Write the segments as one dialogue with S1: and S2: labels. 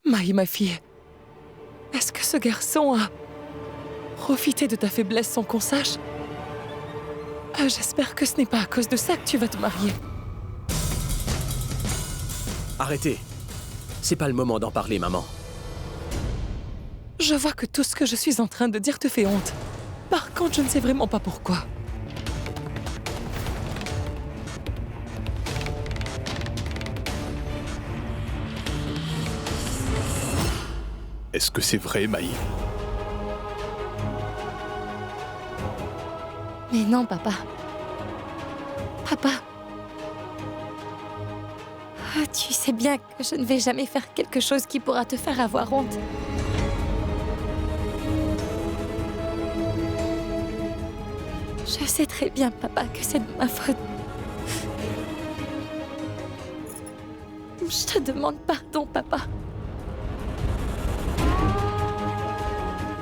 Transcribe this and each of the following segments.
S1: Maï, ma fille, est-ce que ce garçon a profité de ta faiblesse sans qu'on sache? J'espère que ce n'est pas à cause de ça que tu vas te marier.
S2: Arrêtez. C'est pas le moment d'en parler, maman.
S1: Je vois que tout ce que je suis en train de dire te fait honte. Par contre, je ne sais vraiment pas pourquoi.
S3: Est-ce que c'est vrai, Maï?
S4: Mais non, papa. Papa. Tu sais bien que je ne vais jamais faire quelque chose qui pourra te faire avoir honte. Je sais très bien, papa, que c'est de ma faute. Je te demande pardon, papa.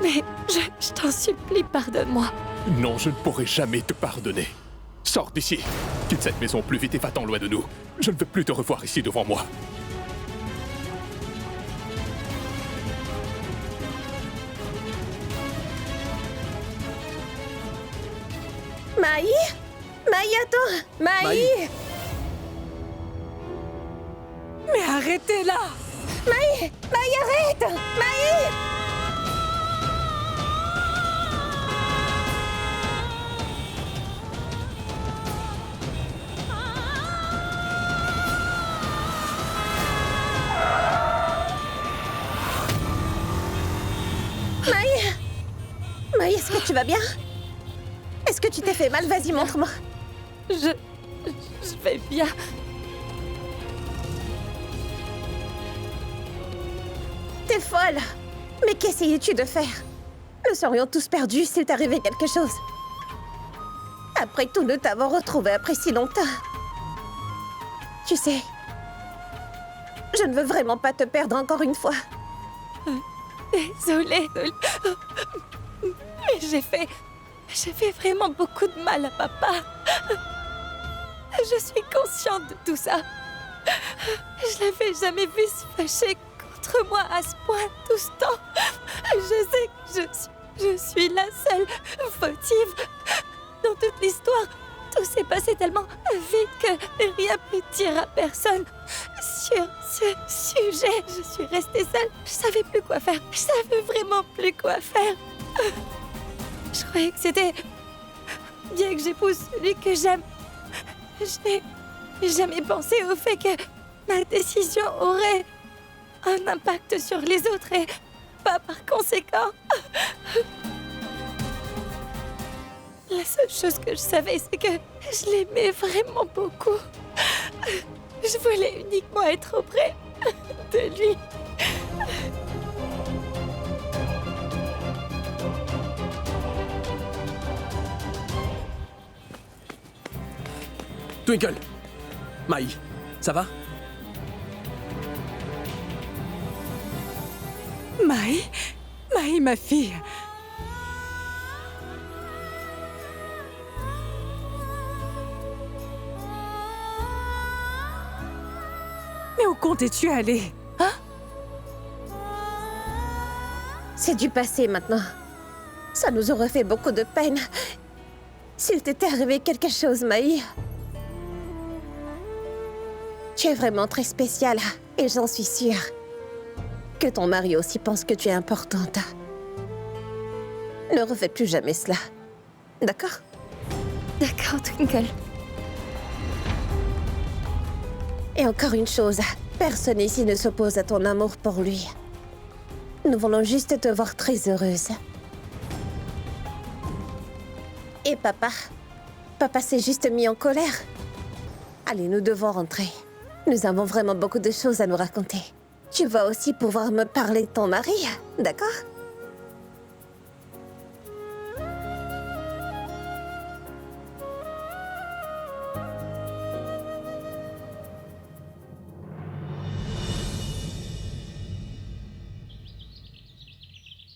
S4: Mais je t'en supplie, pardonne-moi.
S3: Non, je ne pourrai jamais te pardonner. Sors d'ici. Quitte cette maison plus vite et va-t'en loin de nous. Je ne veux plus te revoir ici devant moi.
S5: Maï? Maï, attends! Maï!
S2: Maï.
S1: Mais arrêtez là!
S5: Maï, arrête! Maï! Maï, est-ce que tu vas bien? Est-ce que tu t'es fait mal? Vas-y, montre-moi.
S4: Je vais bien.
S5: T'es folle! Mais qu'essayais-tu de faire? Nous serions tous perdus s'il t'arrivait quelque chose. Après tout, nous t'avons retrouvé après si longtemps. Tu sais, je ne veux vraiment pas te perdre encore une fois.
S4: Désolée. Mais j'ai fait vraiment beaucoup de mal à papa. Je suis consciente de tout ça. Je l'avais jamais vu se fâcher contre moi à ce point tout ce temps. Je sais que je suis la seule fautive dans toute l'histoire. Tout s'est passé tellement vite que rien ne peut dire à personne sur ce sujet. Je suis restée seule. Je savais plus quoi faire. Je savais vraiment plus quoi faire. Je croyais que c'était bien que j'épouse celui que j'aime. Je n'ai jamais pensé au fait que ma décision aurait un impact sur les autres et pas par conséquent. La seule chose que je savais, c'est que je l'aimais vraiment beaucoup. Je voulais uniquement être auprès de lui.
S2: Twinkle. Maï, ça va?
S1: Maï, ma fille. Mais où comptais-tu aller? Hein?
S5: C'est du passé maintenant. Ça nous aurait fait beaucoup de peine s'il t'était arrivé quelque chose, Maï. Tu es vraiment très spéciale et j'en suis sûre que ton mari aussi pense que tu es importante. Ne refais plus jamais cela. D'accord?
S4: D'accord, Twinkle.
S5: Et encore une chose, personne ici ne s'oppose à ton amour pour lui. Nous voulons juste te voir très heureuse. Et papa s'est juste mis en colère. Allez, nous devons rentrer. Nous avons vraiment beaucoup de choses à nous raconter. Tu vas aussi pouvoir me parler de ton mari, d'accord?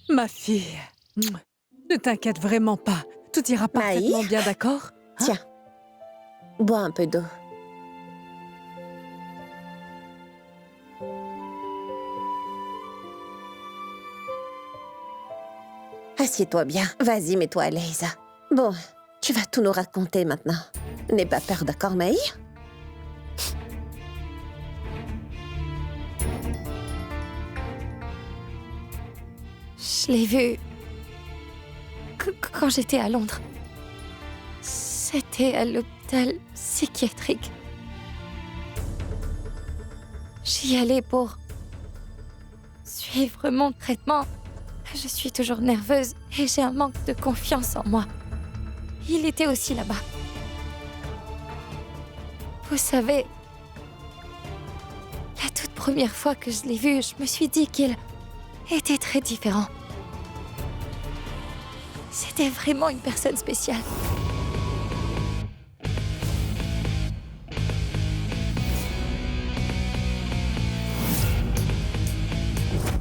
S1: Ma fille, ne t'inquiète vraiment pas. Tout ira parfaitement
S5: Maï?
S1: bien, d'accord?
S5: Tiens, bois un peu d'eau. Assieds-toi bien. Vas-y, mets-toi à l'aise. Bon, tu vas tout nous raconter maintenant. N'aie pas peur, d'accord, Maï?
S4: Je l'ai vu quand j'étais à Londres. C'était à l'hôpital psychiatrique. J'y allais pour suivre mon traitement. Je suis toujours nerveuse et j'ai un manque de confiance en moi. Il était aussi là-bas. Vous savez, la toute première fois que je l'ai vu, je me suis dit qu'il était très différent. C'était vraiment une personne spéciale.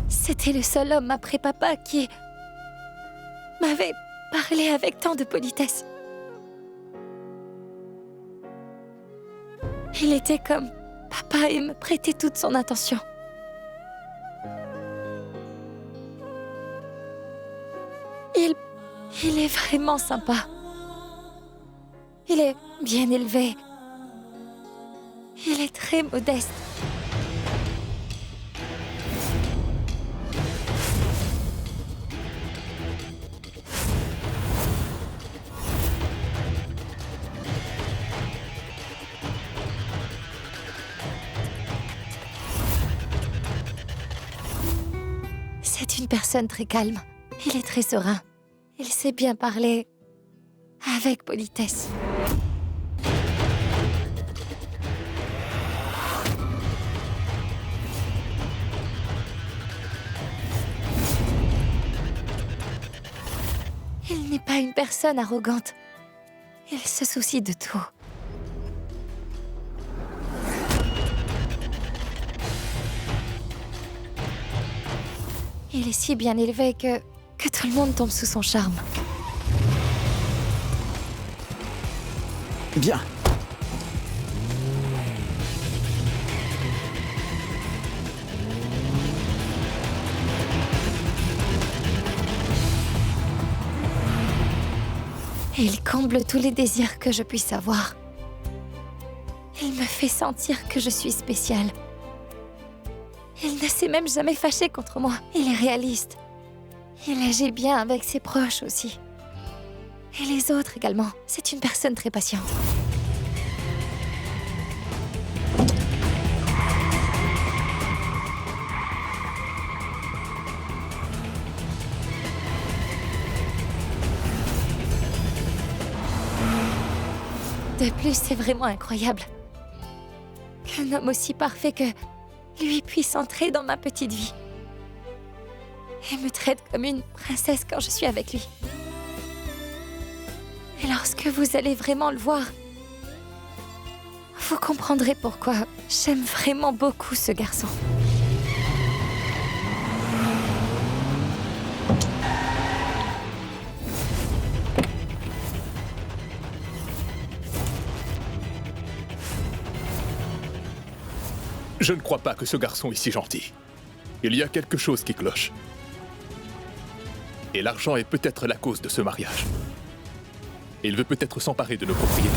S4: C'était le seul homme après papa qui m'avait parlé avec tant de politesse. Il était comme papa et me prêtait toute son attention. Il est vraiment sympa. Il est bien élevé. Il est très modeste. C'est une personne très calme. Il est très serein. Il sait bien parler avec politesse. Il n'est pas une personne arrogante. Il se soucie de tout. Il est si bien élevé que tout le monde tombe sous son charme.
S6: Bien.
S4: Et il comble tous les désirs que je puisse avoir. Il me fait sentir que je suis spéciale. Il ne s'est même jamais fâché contre moi. Il est réaliste. Il agit bien avec ses proches aussi. Et les autres également. C'est une personne très patiente. De plus, c'est vraiment incroyable qu'un homme aussi parfait que lui puisse entrer dans ma petite vie et me traite comme une princesse quand je suis avec lui. Et lorsque vous allez vraiment le voir, vous comprendrez pourquoi j'aime vraiment beaucoup ce garçon.
S3: Je ne crois pas que ce garçon est si gentil. Il y a quelque chose qui cloche. Et l'argent est peut-être la cause de ce mariage. Il veut peut-être s'emparer de nos propriétés.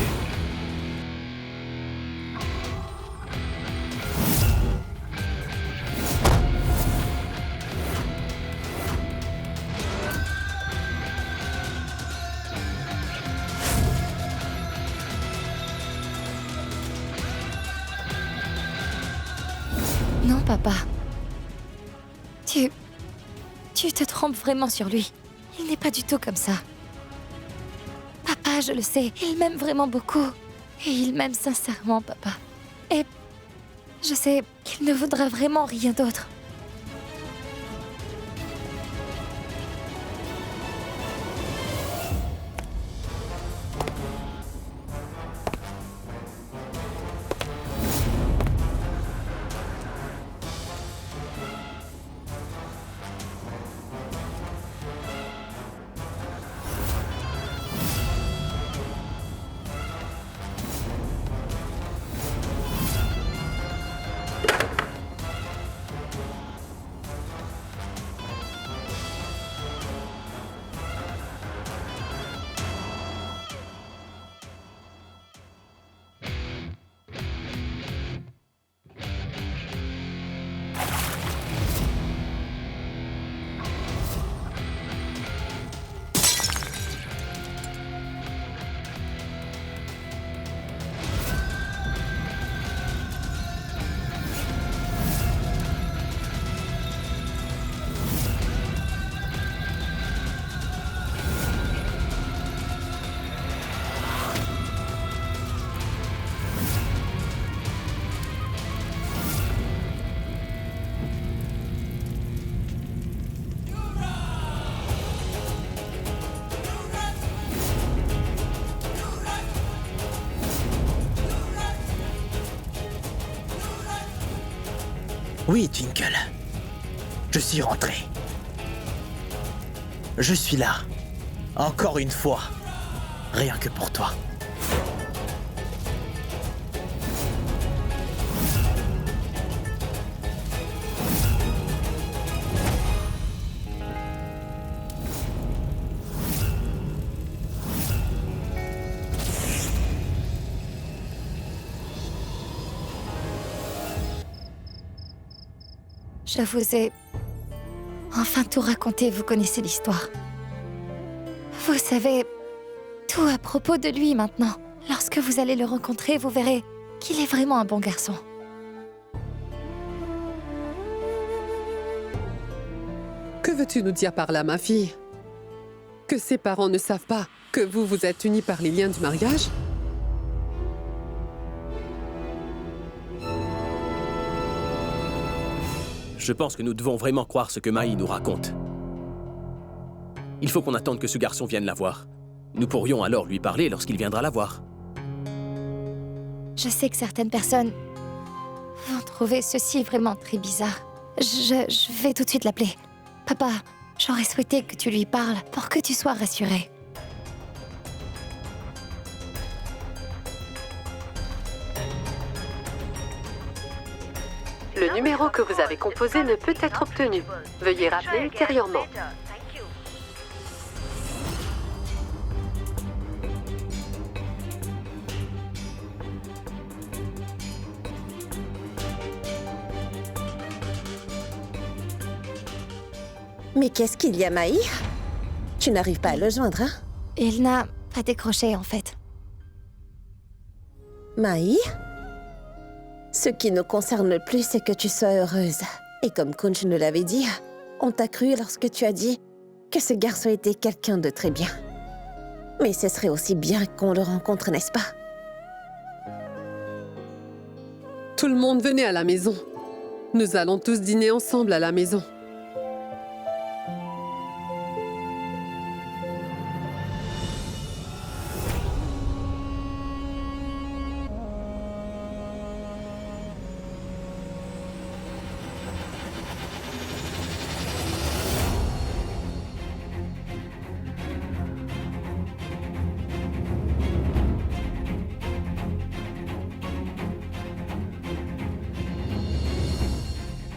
S4: Non, papa. Tu te trompes vraiment sur lui. Il n'est pas du tout comme ça. Papa, je le sais, il m'aime vraiment beaucoup. Et il m'aime sincèrement, papa. Et je sais qu'il ne voudra vraiment rien d'autre.
S6: Oui, Twinkle. Je suis rentré. Je suis là. Encore une fois. Rien que pour toi.
S4: Je vous ai enfin tout raconté, vous connaissez l'histoire. Vous savez tout à propos de lui maintenant. Lorsque vous allez le rencontrer, vous verrez qu'il est vraiment un bon garçon.
S7: Que veux-tu nous dire par là, ma fille? Que ses parents ne savent pas que vous vous êtes unis par les liens du mariage?
S2: Je pense que nous devons vraiment croire ce que Maï nous raconte. Il faut qu'on attende que ce garçon vienne la voir. Nous pourrions alors lui parler lorsqu'il viendra la voir.
S4: Je sais que certaines personnes vont trouver ceci vraiment très bizarre. Je vais tout de suite l'appeler. Papa, j'aurais souhaité que tu lui parles pour que tu sois rassuré.
S8: Le numéro que vous avez composé ne peut être obtenu. Veuillez rappeler ultérieurement.
S5: Mais qu'est-ce qu'il y a, Maï? Tu n'arrives pas à le joindre, hein?
S4: Il n'a pas décroché, en fait.
S5: Maï? Ce qui nous concerne le plus, c'est que tu sois heureuse. Et comme Kunj nous l'avait dit, on t'a cru lorsque tu as dit que ce garçon était quelqu'un de très bien. Mais ce serait aussi bien qu'on le rencontre, n'est-ce pas?
S7: Tout le monde venait à la maison. Nous allons tous dîner ensemble à la maison.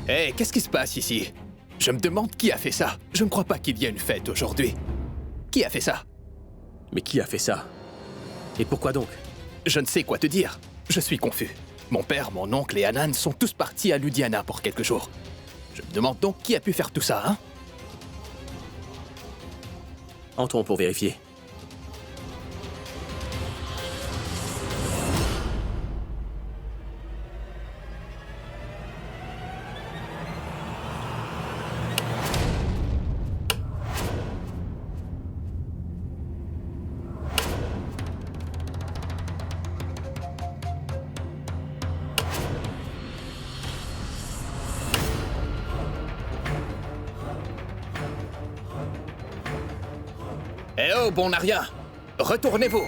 S3: Hé, qu'est-ce qui se passe ici? Je me demande qui a fait ça. Je ne crois pas qu'il y ait une fête aujourd'hui. Qui a fait ça?
S2: Mais qui a fait ça? Et pourquoi donc?
S3: Je ne sais quoi te dire. Je suis confus. Mon père, mon oncle et Anan sont tous partis à Ludhiana pour quelques jours. Je me demande donc qui a pu faire tout ça, hein?
S2: Entrons pour vérifier.
S3: Eh oh, bon Naria! Retournez-vous!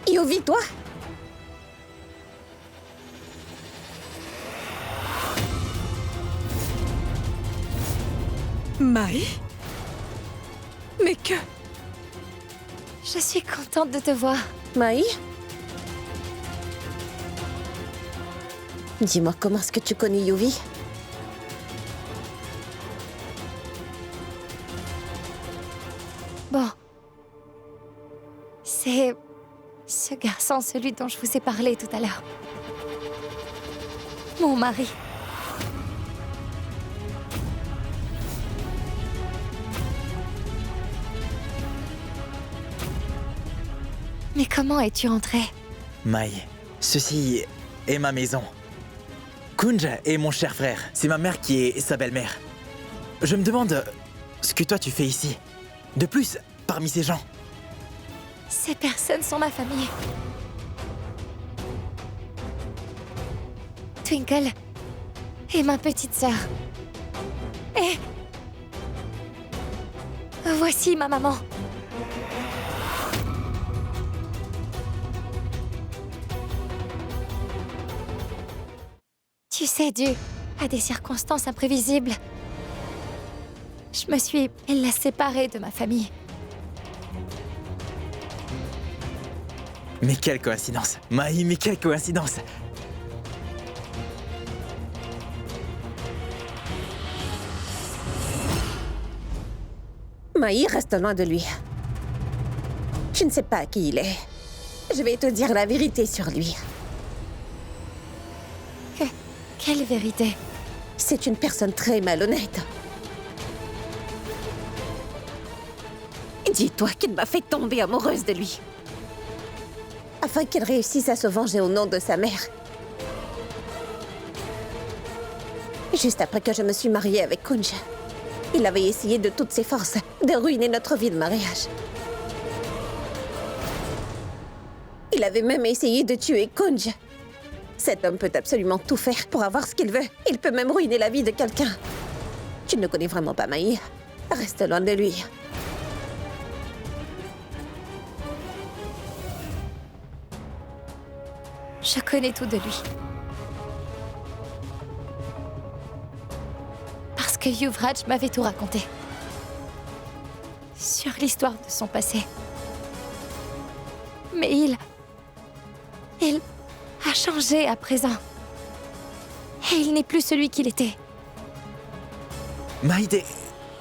S5: Yuvi, toi?
S1: Maï? Mais que...
S4: Je suis contente de te voir.
S5: Maï? Dis-moi, comment est-ce que tu connais Yuvi?
S4: Bon. C'est... ce garçon, celui dont je vous ai parlé tout à l'heure. Mon mari. Mais comment es-tu entrée?
S6: Mai, ceci est ma maison. Kunj est mon cher frère. C'est ma mère qui est sa belle-mère. Je me demande ce que toi tu fais ici. De plus, parmi ces gens.
S4: Ces personnes sont ma famille. Twinkle et ma petite sœur. Et voici ma maman. Tu sais, dû à des circonstances imprévisibles, je me suis séparée de ma famille.
S6: Mais quelle coïncidence. Mai, mais quelle coïncidence.
S5: Mai, reste loin de lui. Je ne sais pas qui il est. Je vais te dire la vérité sur lui.
S4: Quelle vérité?
S5: C'est une personne très malhonnête. Dis-toi qu'il m'a fait tomber amoureuse de lui. Afin qu'il réussisse à se venger au nom de sa mère. Juste après que je me suis mariée avec Kunj, il avait essayé de toutes ses forces de ruiner notre vie de mariage. Il avait même essayé de tuer Kunj. Cet homme peut absolument tout faire pour avoir ce qu'il veut. Il peut même ruiner la vie de quelqu'un. Tu ne connais vraiment pas Mai. Reste loin de lui.
S4: Je connais tout de lui. Parce que Yuvraj m'avait tout raconté. Sur l'histoire de son passé. Mais il a changé à présent. Et il n'est plus celui qu'il était.
S6: Mai,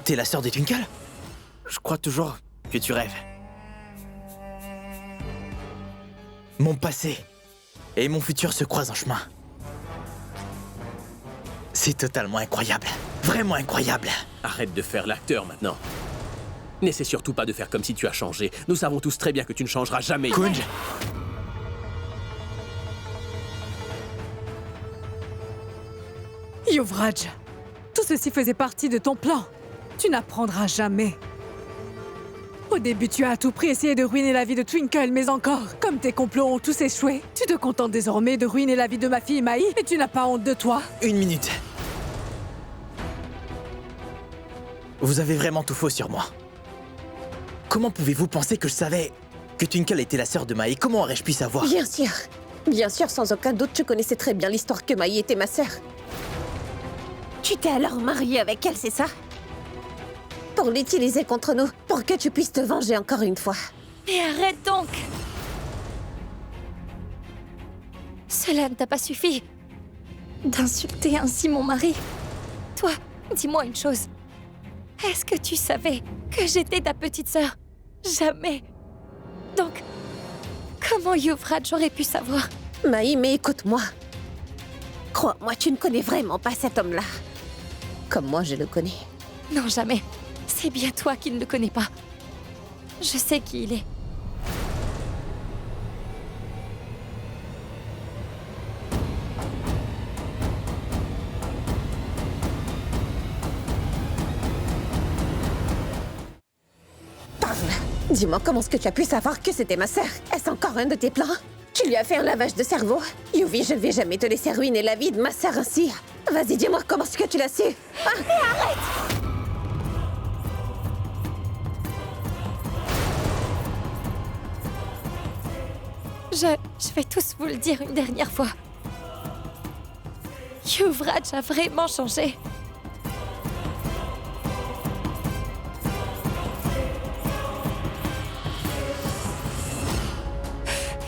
S6: t'es la sœur de Twinkle? Je crois toujours que tu rêves. Mon passé et mon futur se croisent en chemin. C'est totalement incroyable. Vraiment incroyable.
S2: Arrête de faire l'acteur maintenant. N'essaie surtout pas de faire comme si tu as changé. Nous savons tous très bien que tu ne changeras jamais.
S6: Kunj,
S9: Yuvraj, tout ceci faisait partie de ton plan. Tu n'apprendras jamais. Au début, tu as à tout prix essayé de ruiner la vie de Twinkle, mais encore, comme tes complots ont tous échoué, tu te contentes désormais de ruiner la vie de ma fille Mai, et tu n'as pas honte de toi.
S6: une minute. Vous avez vraiment tout faux sur moi. Comment pouvez-vous penser que je savais que Twinkle était la sœur de Mai? Comment aurais-je pu savoir?
S5: Bien sûr. Bien sûr, sans aucun doute, tu connaissais très bien l'histoire que Mai était ma sœur. Tu t'es alors mariée avec elle, c'est ça? Pour l'utiliser contre nous, pour que tu puisses te venger encore une fois.
S4: Mais arrête donc! Cela ne t'a pas suffi d'insulter ainsi mon mari. Toi, dis-moi une chose. Est-ce que tu savais que j'étais ta petite sœur? Jamais. Donc, comment Yuvraj aurait pu savoir?
S5: Mai, mais écoute-moi. Crois-moi, tu ne connais vraiment pas cet homme-là. Comme moi, je le connais.
S4: Non, jamais. C'est bien toi qui ne le connais pas. Je sais qui il est.
S5: Parle. Dis-moi comment est-ce que tu as pu savoir que c'était ma sœur? Est-ce encore un de tes plans? Tu lui as fait un lavage de cerveau? Yuvi, je ne vais jamais te laisser ruiner la vie de ma sœur ainsi. Vas-y, dis-moi comment est-ce que tu l'as su? Ah, mais arrête!
S4: Je vais tous vous le dire une dernière fois. Yuvraj a vraiment changé.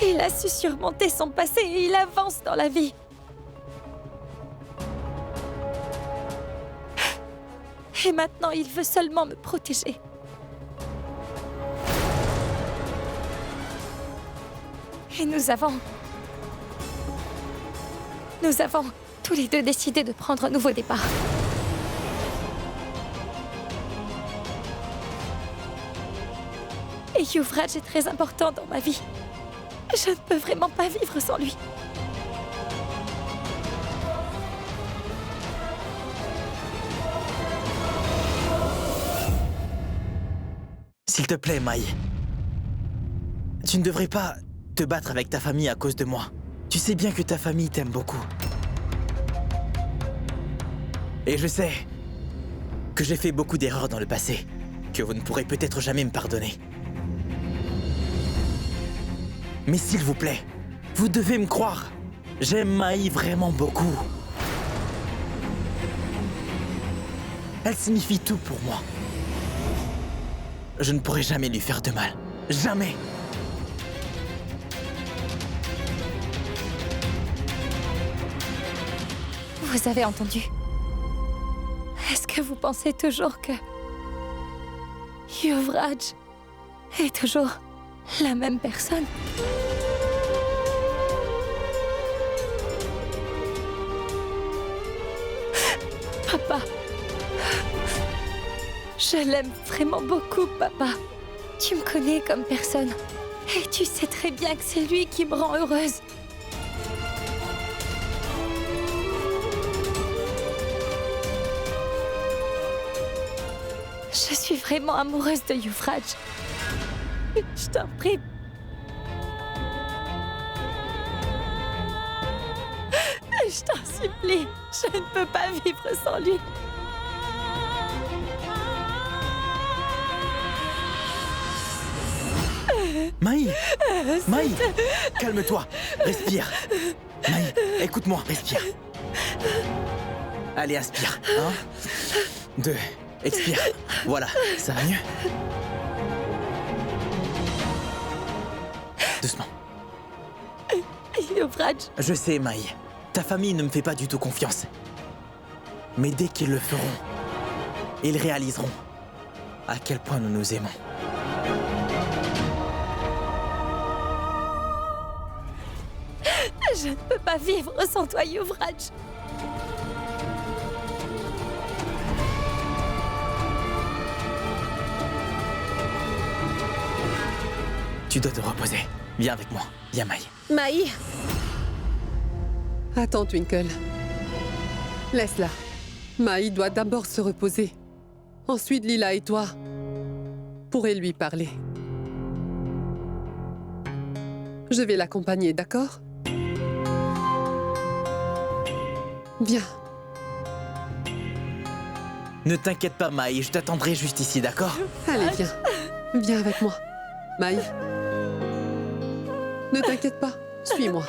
S4: Il a su surmonter son passé et il avance dans la vie. Et maintenant, il veut seulement me protéger. Et nous avons tous les deux décidé de prendre un nouveau départ. Et Yuvraj est très important dans ma vie. Je ne peux vraiment pas vivre sans lui.
S6: S'il te plaît, Mai. Tu ne devrais pas te battre avec ta famille à cause de moi. Tu sais bien que ta famille t'aime beaucoup. Et je sais que j'ai fait beaucoup d'erreurs dans le passé, que vous ne pourrez peut-être jamais me pardonner. Mais s'il vous plaît, vous devez me croire. J'aime Mai vraiment beaucoup. Elle signifie tout pour moi. Je ne pourrai jamais lui faire de mal. Jamais.
S4: Vous avez entendu? Est-ce que vous pensez toujours que Yuvraj est toujours la même personne? Papa, je l'aime vraiment beaucoup, papa. Tu me connais comme personne. Et tu sais très bien que c'est lui qui me rend heureuse. Je suis vraiment amoureuse de Yuvraj. Je t'en prie. Je t'en supplie, je ne peux pas vivre sans lui.
S6: Mai! Mai! Calme-toi! Respire! Mai, écoute-moi, respire. Allez, inspire. 1, 2, expire. Voilà, ça va mieux? Doucement.
S4: Yuvraj,
S6: Je sais, Mai. Ta famille ne me fait pas du tout confiance. Mais dès qu'ils le feront, ils réaliseront à quel point nous nous aimons.
S4: je ne peux pas vivre sans toi, Yuvraj.
S6: Tu dois te reposer. Viens avec moi. Viens, Mai.
S5: Mai,
S7: Attends, Twinkle. Laisse-la. Mai doit d'abord se reposer. Ensuite, Lila et toi pourrez lui parler. Je vais l'accompagner, d'accord? Viens.
S6: Ne t'inquiète pas, Mai. Je t'attendrai juste ici, d'accord?
S7: Allez, viens. Viens avec moi. Mai. Ne t'inquiète pas. Suis-moi.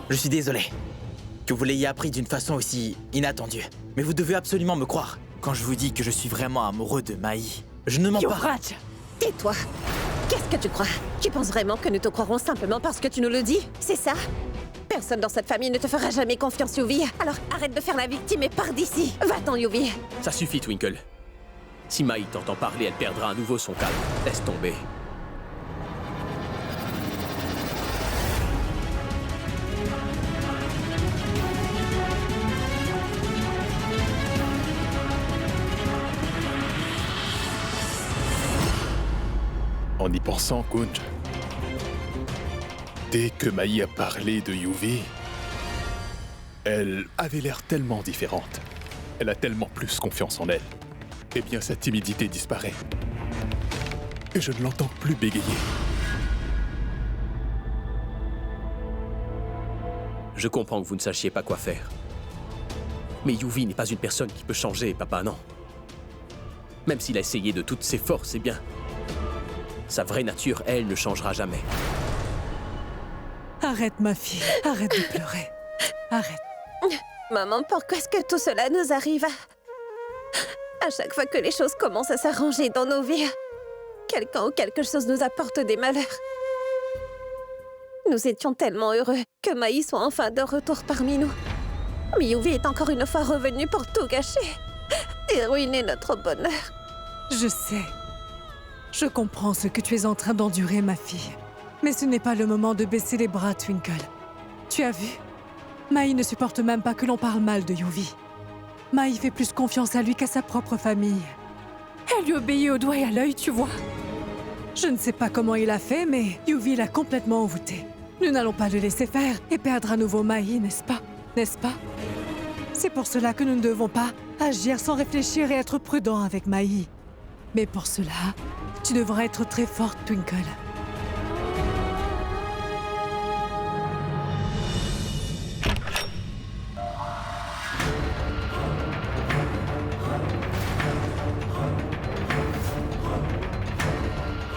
S6: Je suis désolé que vous l'ayez appris d'une façon aussi inattendue. Mais vous devez absolument me croire quand je vous dis que je suis vraiment amoureux de Mai. Je ne mens pas.
S4: Yuvraj,
S5: tais-toi. Qu'est-ce que tu crois? Tu penses vraiment que nous te croirons simplement parce que tu nous le dis? C'est ça? Personne dans cette famille ne te fera jamais confiance, Yuvi. Alors arrête de faire la victime et pars d'ici. Va-t'en, Yuvi.
S2: Ça suffit, Twinkle. Si Mai t'entend parler, elle perdra à nouveau son calme. Laisse tomber.
S3: En y pensant, Kunj, dès que Mai a parlé de Yuvi, elle avait l'air tellement différente. Elle a tellement plus confiance en elle. Eh bien, sa timidité disparaît. Et je ne l'entends plus bégayer.
S2: Je comprends que vous ne sachiez pas quoi faire. Mais Yuvi n'est pas une personne qui peut changer, papa, non. Même s'il a essayé de toutes ses forces, eh bien, sa vraie nature, elle, ne changera jamais.
S9: Arrête, ma fille. Arrête de pleurer. Arrête.
S5: Maman, pourquoi est-ce que tout cela nous arrive? À chaque fois que les choses commencent à s'arranger dans nos vies, quelqu'un ou quelque chose nous apporte des malheurs. Nous étions tellement heureux que Mai soit enfin de retour parmi nous. Mais Yuvi est encore une fois revenu pour tout gâcher et ruiner notre bonheur.
S9: Je sais. Je comprends ce que tu es en train d'endurer, ma fille. Mais ce n'est pas le moment de baisser les bras, Twinkle. Tu as vu? Mai ne supporte même pas que l'on parle mal de Yuvi. Mai fait plus confiance à lui qu'à sa propre famille. Elle lui obéit au doigt et à l'œil, tu vois. Je ne sais pas comment il a fait, mais Yuvi l'a complètement envoûté. Nous n'allons pas le laisser faire et perdre à nouveau Mai, n'est-ce pas? N'est-ce pas? C'est pour cela que nous ne devons pas agir sans réfléchir et être prudents avec Mai. Mais pour cela, tu devras être très forte, Twinkle.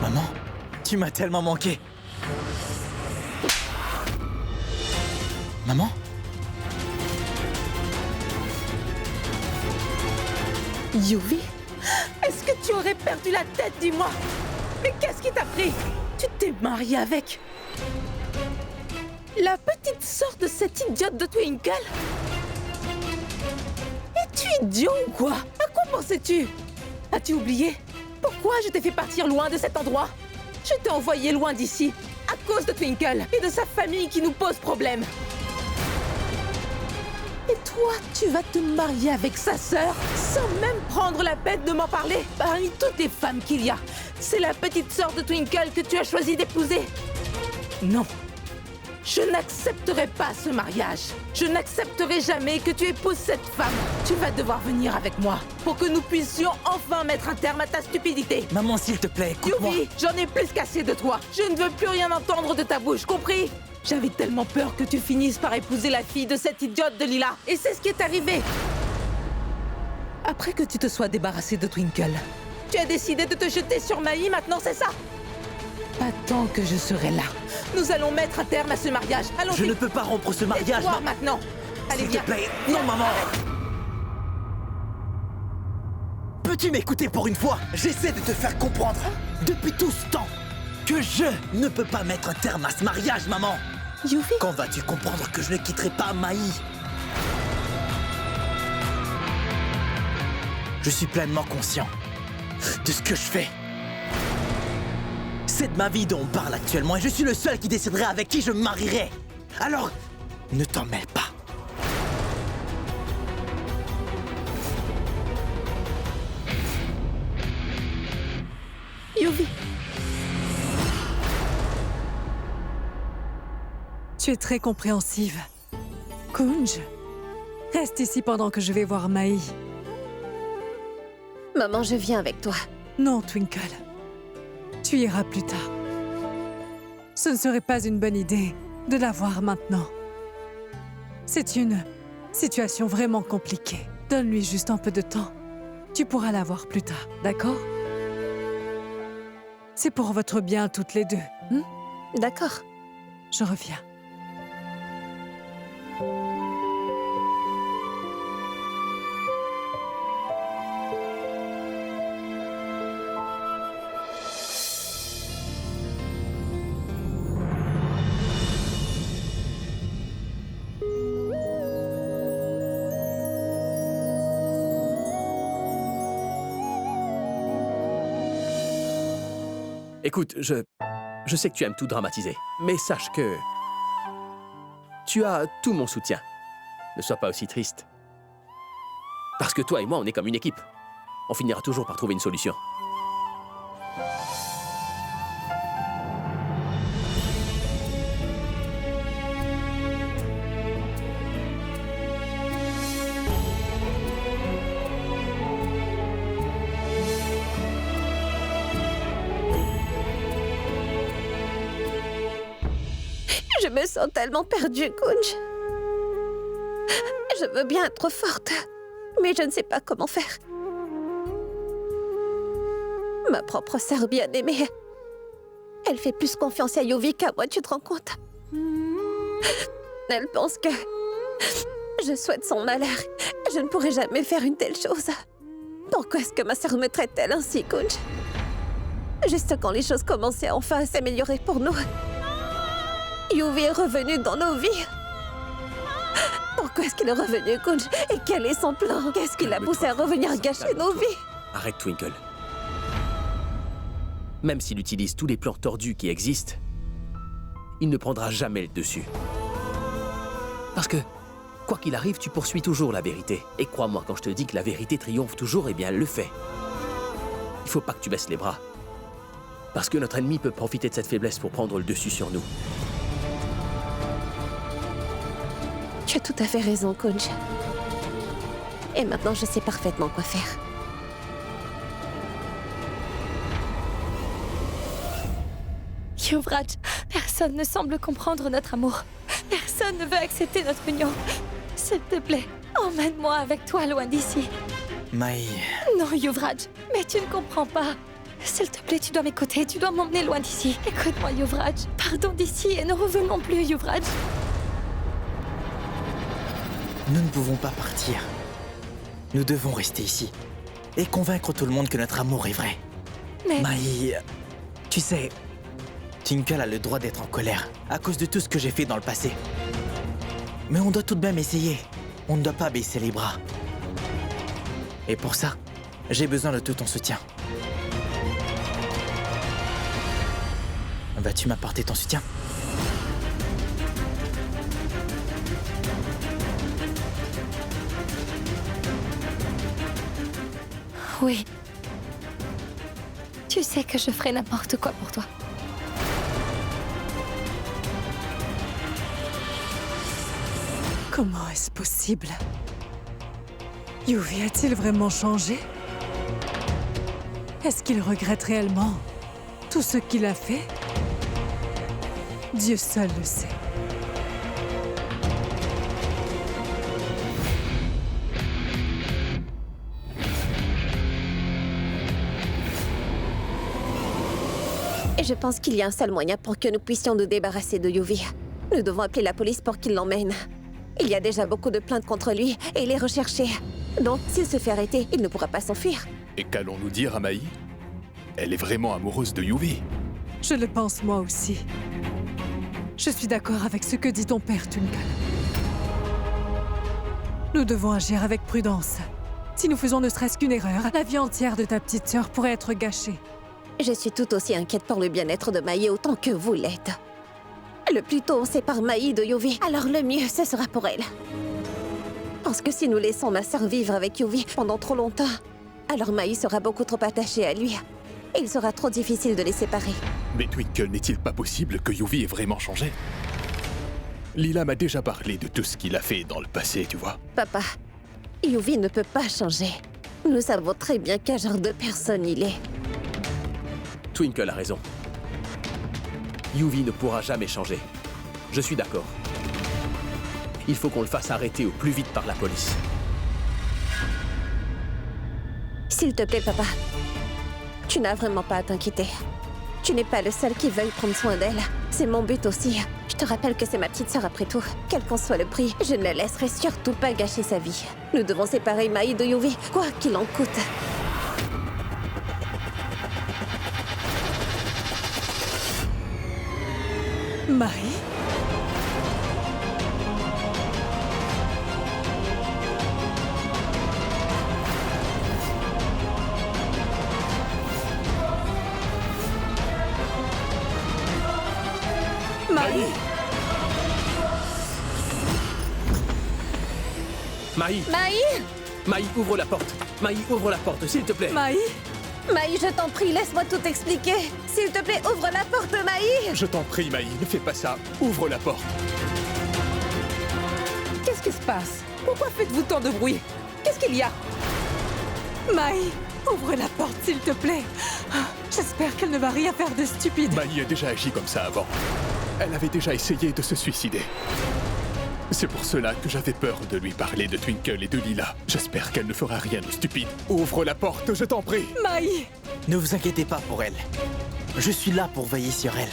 S6: Maman, tu m'as tellement manqué. Maman?
S5: Yuvi? Est-ce que tu aurais perdu la tête, dis-moi? Mais qu'est-ce qui t'a pris? Tu t'es mariée avec la petite sœur de cette idiote de Twinkle? Es-tu idiot ou quoi? À quoi pensais-tu? As-tu oublié? Pourquoi je t'ai fait partir loin de cet endroit? Je t'ai envoyé loin d'ici, à cause de Twinkle et de sa famille qui nous pose problème. Et toi, tu vas te marier avec sa sœur sans même prendre la peine de m'en parler? Parmi toutes les femmes qu'il y a, c'est la petite sœur de Twinkle que tu as choisi d'épouser. Non, je n'accepterai pas ce mariage. Je n'accepterai jamais que tu épouses cette femme. Tu vas devoir venir avec moi pour que nous puissions enfin mettre un terme à ta stupidité.
S6: Maman, s'il te plaît, écoute-moi.
S5: Yuvi, j'en ai plus qu'assez de toi. Je ne veux plus rien entendre de ta bouche, compris? J'avais tellement peur que tu finisses par épouser la fille de cette idiote de Lila. Et c'est ce qui est arrivé. Après que tu te sois débarrassé de Twinkle, tu as décidé de te jeter sur Mai maintenant, c'est ça? Pas tant que je serai là. Nous allons mettre un terme à ce mariage. Allons-y.
S6: Je ne peux pas rompre ce mariage,
S5: Toi maintenant. Allez,
S6: s'il
S5: viens.
S6: te plaît. Non, maman. Peux-tu m'écouter pour une fois? J'essaie de te faire comprendre, depuis tout ce temps, que je ne peux pas mettre un terme à ce mariage, maman.
S5: Yuvi.
S6: Quand vas-tu comprendre que je ne quitterai pas Mai? Je suis pleinement conscient de ce que je fais. C'est de ma vie dont on parle actuellement et je suis le seul qui déciderait avec qui je me marierai. Alors, ne t'en mêle pas.
S5: Yuvi.
S9: Tu es très compréhensive. Kunj, reste ici pendant que je vais voir Mai.
S5: Maman, je viens avec toi.
S9: Non, Twinkle. Tu iras plus tard. Ce ne serait pas une bonne idée de la voir maintenant. C'est une situation vraiment compliquée. Donne-lui juste un peu de temps. Tu pourras la voir plus tard, d'accord? C'est pour votre bien toutes les deux.
S5: D'accord.
S9: Je reviens.
S2: Écoute, je sais que tu aimes tout dramatiser, mais sache que tu as tout mon soutien. Ne sois pas aussi triste. Parce que toi et moi, on est comme une équipe. On finira toujours par trouver une solution.
S5: Je me sens tellement perdue, Kunj. Je veux bien être forte, mais je ne sais pas comment faire. Ma propre sœur bien-aimée, elle fait plus confiance à Yuvi qu'à moi, tu te rends compte? Elle pense que je souhaite son malheur. Je ne pourrai jamais faire une telle chose. Pourquoi est-ce que ma sœur me traite-t-elle ainsi, Kunj? Juste quand les choses commençaient enfin à s'améliorer pour nous, Yuvi est revenu dans nos vies. Pourquoi est-ce qu'il est revenu, Kunj? Et quel est son plan? Qu'est-ce qui l'a poussé à revenir gâcher nos vies?
S2: Arrête, Twinkle. Même s'il utilise tous les plans tordus qui existent, il ne prendra jamais le dessus. Parce que, quoi qu'il arrive, tu poursuis toujours la vérité. Et crois-moi, quand je te dis que la vérité triomphe toujours, eh bien, elle le fait. Il faut pas que tu baisses les bras. Parce que notre ennemi peut profiter de cette faiblesse pour prendre le dessus sur nous.
S5: Tu as tout à fait raison, Kunj. Et maintenant, je sais parfaitement quoi faire.
S4: Yuvraj, personne ne semble comprendre notre amour. Personne ne veut accepter notre union. S'il te plaît, emmène-moi avec toi loin d'ici.
S6: Mai...
S4: Non, Yuvraj, mais tu ne comprends pas. S'il te plaît, tu dois m'écouter, tu dois m'emmener loin d'ici. Écoute-moi, Yuvraj. Partons d'ici et ne revenons plus, Yuvraj.
S6: Nous ne pouvons pas partir. Nous devons rester ici. Et convaincre tout le monde que notre amour est vrai.
S4: Mais...
S6: Mai... Tu sais... Twinkle a le droit d'être en colère, à cause de tout ce que j'ai fait dans le passé. Mais on doit tout de même essayer. On ne doit pas baisser les bras. Et pour ça, j'ai besoin de tout ton soutien. Vas-tu m'apporter ton soutien?
S4: Oui. Tu sais que je ferai n'importe quoi pour toi.
S9: Comment est-ce possible? Yuvi a-t-il vraiment changé? Est-ce qu'il regrette réellement tout ce qu'il a fait? Dieu seul le sait.
S5: Et je pense qu'il y a un seul moyen pour que nous puissions nous débarrasser de Yuvi. Nous devons appeler la police pour qu'il l'emmène. Il y a déjà beaucoup de plaintes contre lui et il est recherché. Donc, s'il se fait arrêter, il ne pourra pas s'enfuir.
S3: Et qu'allons-nous dire à Mai? Elle est vraiment amoureuse de Yuvi.
S9: Je le pense moi aussi. Je suis d'accord avec ce que dit ton père, Twinkle. Nous devons agir avec prudence. Si nous faisons ne serait-ce qu'une erreur, la vie entière de ta petite sœur pourrait être gâchée.
S5: Je suis tout aussi inquiète pour le bien-être de Mai autant que vous l'êtes. Le plus tôt on sépare Mai de Yuvi, alors le mieux, ce sera pour elle. Parce que si nous laissons ma sœur vivre avec Yuvi pendant trop longtemps, alors Mai sera beaucoup trop attachée à lui. Et il sera trop difficile de les séparer.
S3: Mais Twinkle, n'est-il pas possible que Yuvi ait vraiment changé? Lila m'a déjà parlé de tout ce qu'il a fait dans le passé, tu vois.
S5: Papa, Yuvi ne peut pas changer. Nous savons très bien quel genre de personne il est.
S2: Twinkle a raison. Yuvi ne pourra jamais changer. Je suis d'accord. Il faut qu'on le fasse arrêter au plus vite par la police.
S5: S'il te plaît, papa. Tu n'as vraiment pas à t'inquiéter. Tu n'es pas le seul qui veuille prendre soin d'elle. C'est mon but aussi. Je te rappelle que c'est ma petite sœur après tout. Quel qu'en soit le prix, je ne la laisserai surtout pas gâcher sa vie. Nous devons séparer Mai de Yuvi, quoi qu'il en coûte.
S9: Mai? Mai?
S2: Mai!
S5: Mai!
S2: Mai, ouvre la porte! Mai, ouvre la porte, s'il te plaît!
S9: Mai?
S5: Mai, je t'en prie, laisse-moi tout expliquer. S'il te plaît, ouvre la porte, Mai!
S3: Je t'en prie, Mai, ne fais pas ça. Ouvre la porte.
S1: Qu'est-ce qui se passe? Pourquoi faites-vous tant de bruit? Qu'est-ce qu'il y a?
S9: Mai, ouvre la porte, s'il te plaît. Ah, j'espère qu'elle ne va rien faire de stupide.
S3: Mai a déjà agi comme ça avant. Elle avait déjà essayé de se suicider. C'est pour cela que j'avais peur de lui parler de Twinkle et de Lila. J'espère qu'elle ne fera rien de stupide. Ouvre la porte, je t'en prie.
S9: Mai!
S6: Ne vous inquiétez pas pour elle. Je suis là pour veiller sur elle.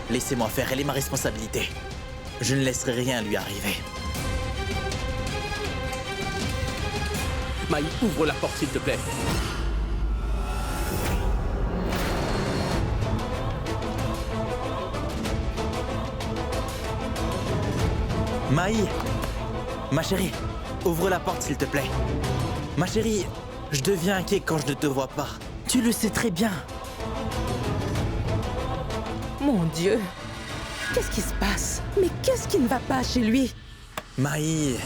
S6: Laissez-moi faire, elle est ma responsabilité. Je ne laisserai rien lui arriver.
S2: Mai, ouvre la porte, s'il te plaît.
S6: Mai! Ma chérie, ouvre la porte s'il te plaît. Ma chérie, je deviens inquiet quand je ne te vois pas. Tu le sais très bien.
S9: Mon Dieu. Qu'est-ce qui se passe? Mais qu'est-ce qui ne va pas chez lui?
S6: Maï...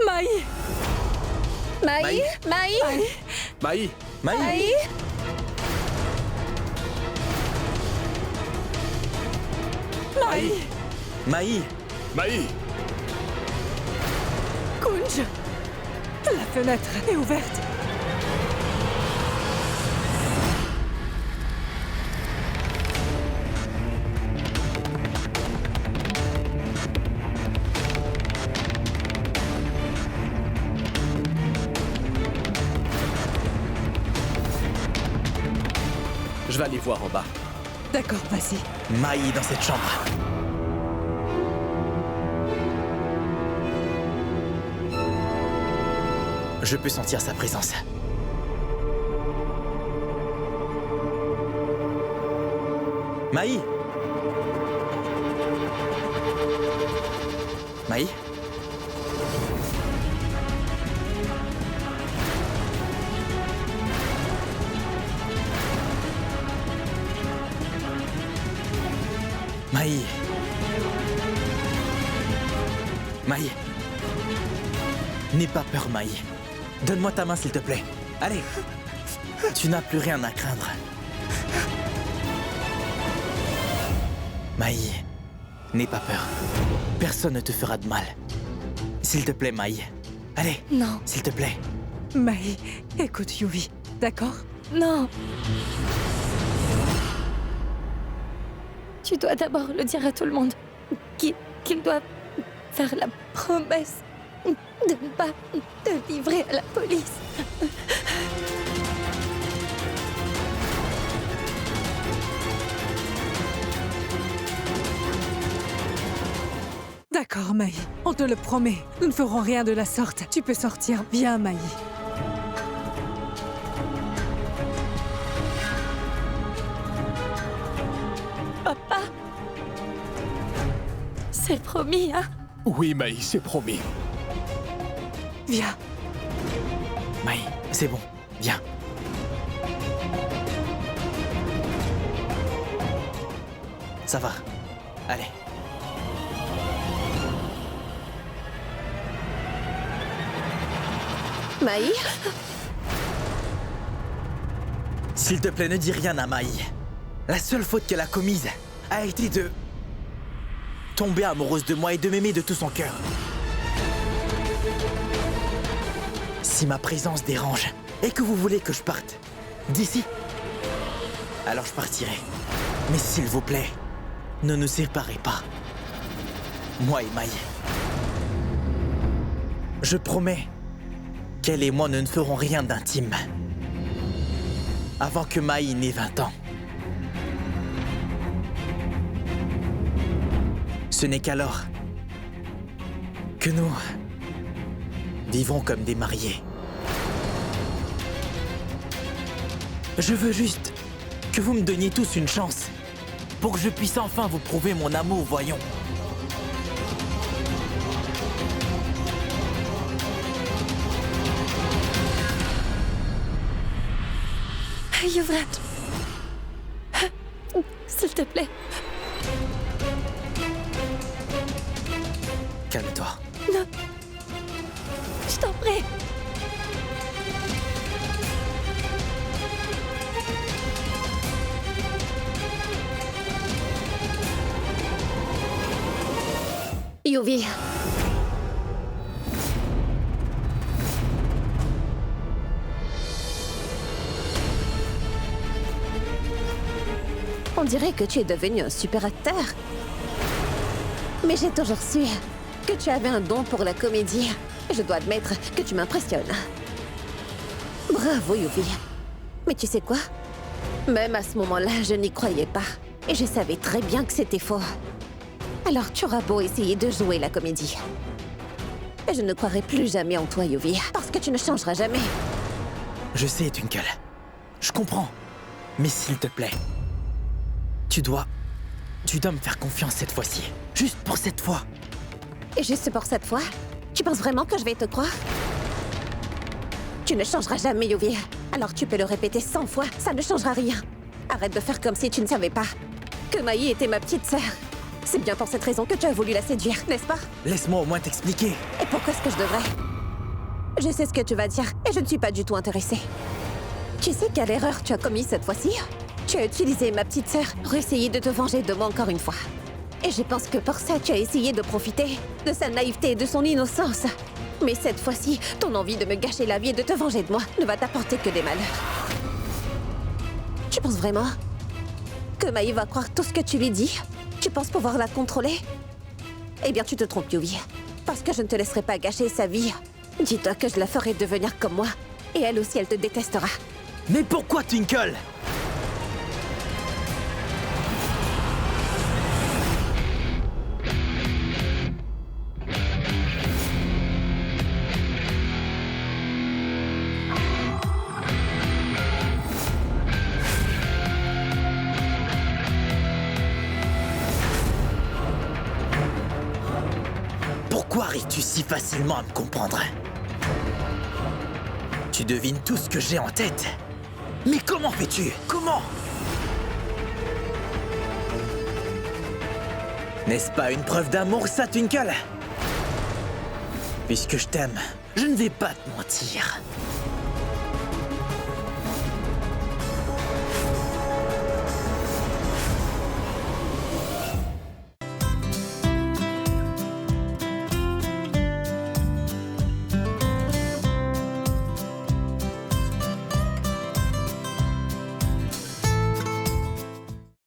S9: Maï!
S5: Maï? Maï?
S2: Maï,
S6: Maï!
S5: Maï?
S2: Maï,
S6: Maï!
S3: Maï!
S9: Kunj! La fenêtre est ouverte.
S2: je vais aller voir en bas.
S9: D'accord, vas-y.
S6: Maï dans cette chambre. Je peux sentir sa présence. Maï! Maï? Maï! Maï! N'aie pas peur, Maï. Donne-moi ta main, s'il te plaît. Allez! Tu n'as plus rien à craindre. Maï, n'aie pas peur. Personne ne te fera de mal. S'il te plaît, Maï. Allez,
S4: Non,
S6: s'il te plaît.
S9: Maï, écoute Yuvi, d'accord?
S4: non. Tu dois d'abord le dire à tout le monde. Qu'il doit faire la promesse de ne pas te livrer à la police.
S9: D'accord, Maï. On te le promet. Nous ne ferons rien de la sorte. Tu peux sortir. Viens, Maï.
S4: Papa, c'est promis, hein?
S3: Oui, Maï, c'est promis.
S9: Viens.
S6: Maï, c'est bon. Viens. Ça va. Allez.
S5: Maï?
S6: S'il te plaît, ne dis rien à Maï. La seule faute qu'elle a commise a été de tomber amoureuse de moi et de m'aimer de tout son cœur. Si ma présence dérange et que vous voulez que je parte d'ici, alors je partirai. Mais s'il vous plaît, ne nous séparez pas. Moi et Maï. Je promets qu'elle et moi ne ferons rien d'intime avant que Maï n'ait 20 ans. Ce n'est qu'alors que nous vivrons comme des mariés. Je veux juste que vous me donniez tous une chance pour que je puisse enfin vous prouver mon amour, voyons.
S4: Yuvrat, s'il te plaît.
S6: Calme-toi.
S4: Non. Je t'en prie.
S5: Yuvi. On dirait que tu es devenu un super acteur. Mais j'ai toujours su que tu avais un don pour la comédie. Je dois admettre que tu m'impressionnes. Bravo, Yuvi. Mais tu sais quoi? Même à ce moment-là, je n'y croyais pas. Et je savais très bien que c'était faux. Alors tu auras beau essayer de jouer la comédie. Et je ne croirai plus jamais en toi, Yuvi, parce que tu ne changeras jamais.
S6: Je sais, Twinkle. Je comprends. Mais s'il te plaît, tu dois me faire confiance cette fois-ci. Juste pour cette fois.
S5: Et juste pour cette fois, tu penses vraiment que je vais te croire? Tu ne changeras jamais, Yuvi. Alors tu peux le répéter 100 fois, ça ne changera rien. Arrête de faire comme si tu ne savais pas que Maï était ma petite sœur. C'est bien pour cette raison que tu as voulu la séduire, n'est-ce pas?
S6: Laisse-moi au moins t'expliquer.
S5: Et pourquoi est-ce que je devrais? Je sais ce que tu vas dire, et je ne suis pas du tout intéressée. Tu sais quelle erreur tu as commise cette fois-ci? Tu as utilisé ma petite sœur pour essayer de te venger de moi encore une fois. Et je pense que pour ça, tu as essayé de profiter de sa naïveté et de son innocence. Mais cette fois-ci, ton envie de me gâcher la vie et de te venger de moi ne va t'apporter que des malheurs. Tu penses vraiment que Maï va croire tout ce que tu lui dis? Tu penses pouvoir la contrôler? Eh bien, tu te trompes, Yuvi. Parce que je ne te laisserai pas gâcher sa vie. Dis-toi que je la ferai devenir comme moi. Et elle aussi, elle te détestera.
S6: Mais pourquoi Twinkle? Pourquoi arrives-tu si facilement à me comprendre? Tu devines tout ce que j'ai en tête. Mais comment fais-tu? Comment? N'est-ce pas une preuve d'amour, ça, Twinkle? Puisque je t'aime, je ne vais pas te mentir.